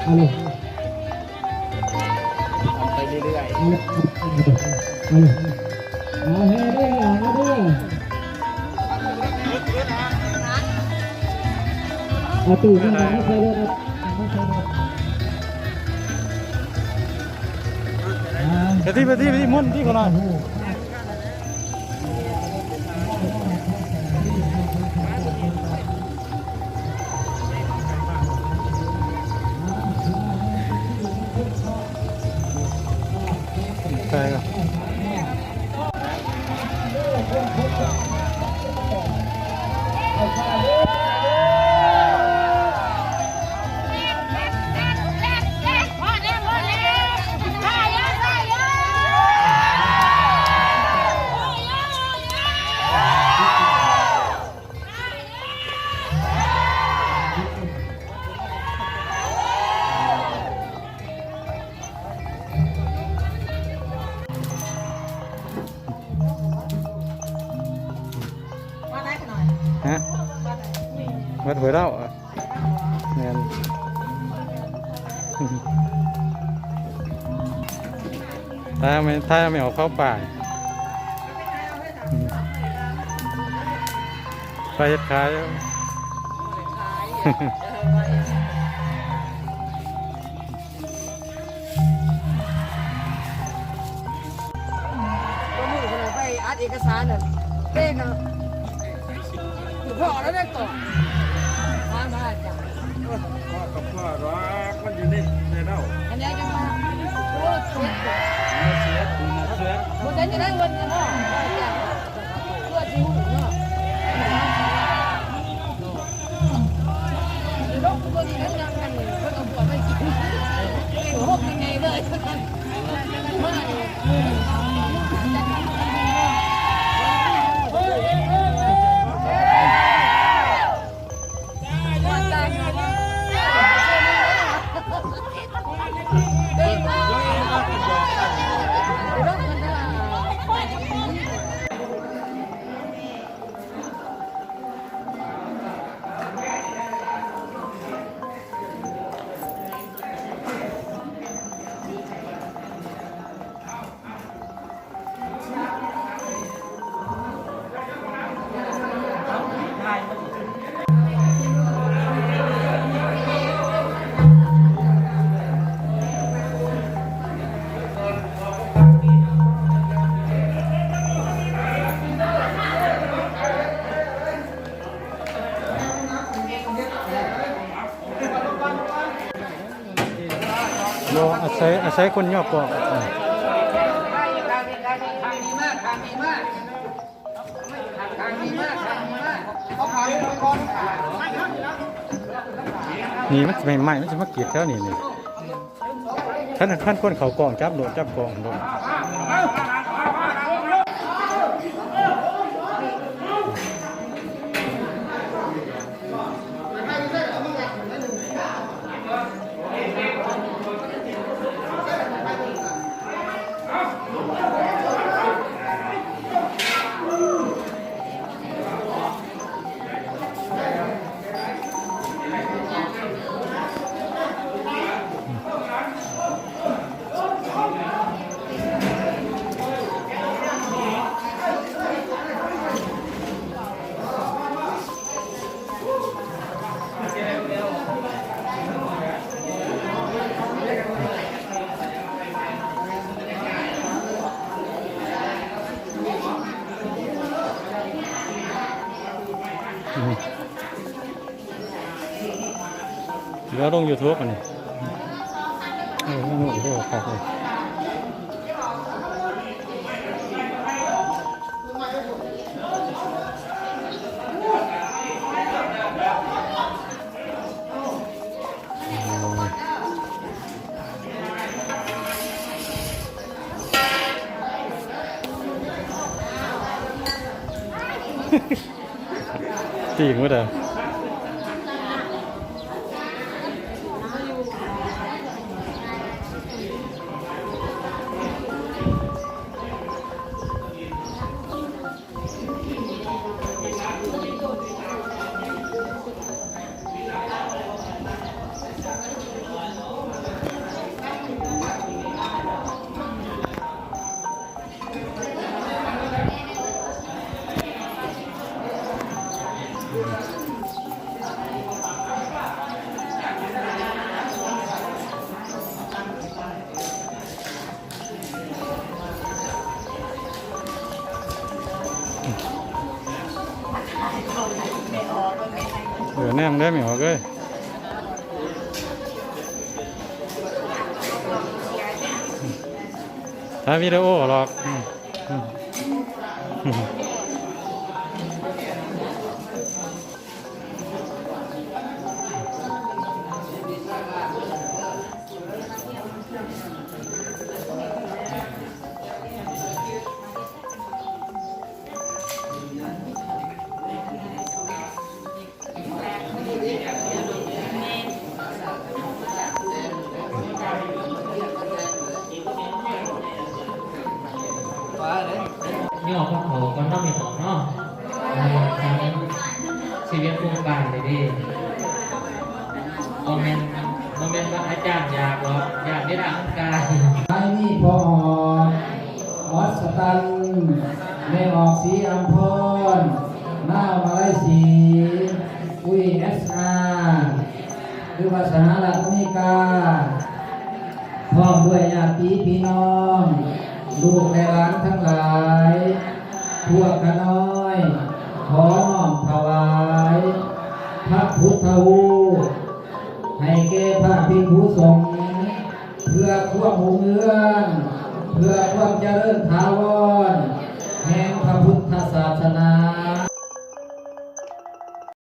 ไปเรื่อยๆเอาให้ได้เอาด้วยเอาตีไม่เคยเลยไม่เคยเลยไปที่มุ่นที่เขาหน่อยใช่ครับฮะวัดหัวเล่าแมนถ้าไม่ออกเข้าป่าไปเฮ็ดขายไปอัดเอกสารเนี่ยเต้นนะอยู่พ่อแล้วได้ต่อมาจ้ะพ่อกับพ่อรักมันอยู่ในเล่าอันนี้จะมาโอ้เสียเสียคนนั้นจะได้เงินกันเนาะเพื่อที่หูเนาะลูกคนนี้ยังกันเพื่อเอาผัวไปกินหกยังไงเลยมาโยอาศัยคนยอบปอกนี่มันจะใหม่มันจะมาเกียดแถวนี้นี่ขั้นคนเขากองจับโดนจับกองโดนแล้วลง YouTube อันนี้ลง YouTube ครับเลยจริงมั้ยเด้อ แนมได้ไหมวะเอ้ยถ่ายวิดีโอหรอกนี่ออกของเขาก็ต้องมีของเนาะชีวิตโครงการเลยดิโมเมนต์ว่าอาจารย์อยากหรออยากได้ร่างกายไอ้นี่พอออสตันไม่ออกสีอัมพรหน้ามาไลสีอุ้ยSR คือภาษาละอเมริกาพร้อมด้วยญาติพี่น้องลูกในร้านทั้งหลายพวกขน้อยขอน้อมถวายพระพุทธรูปให้แก่พระภิกษุสงฆ์เพื่อความรุ่งเรืองเพื่อความเจริญถาวร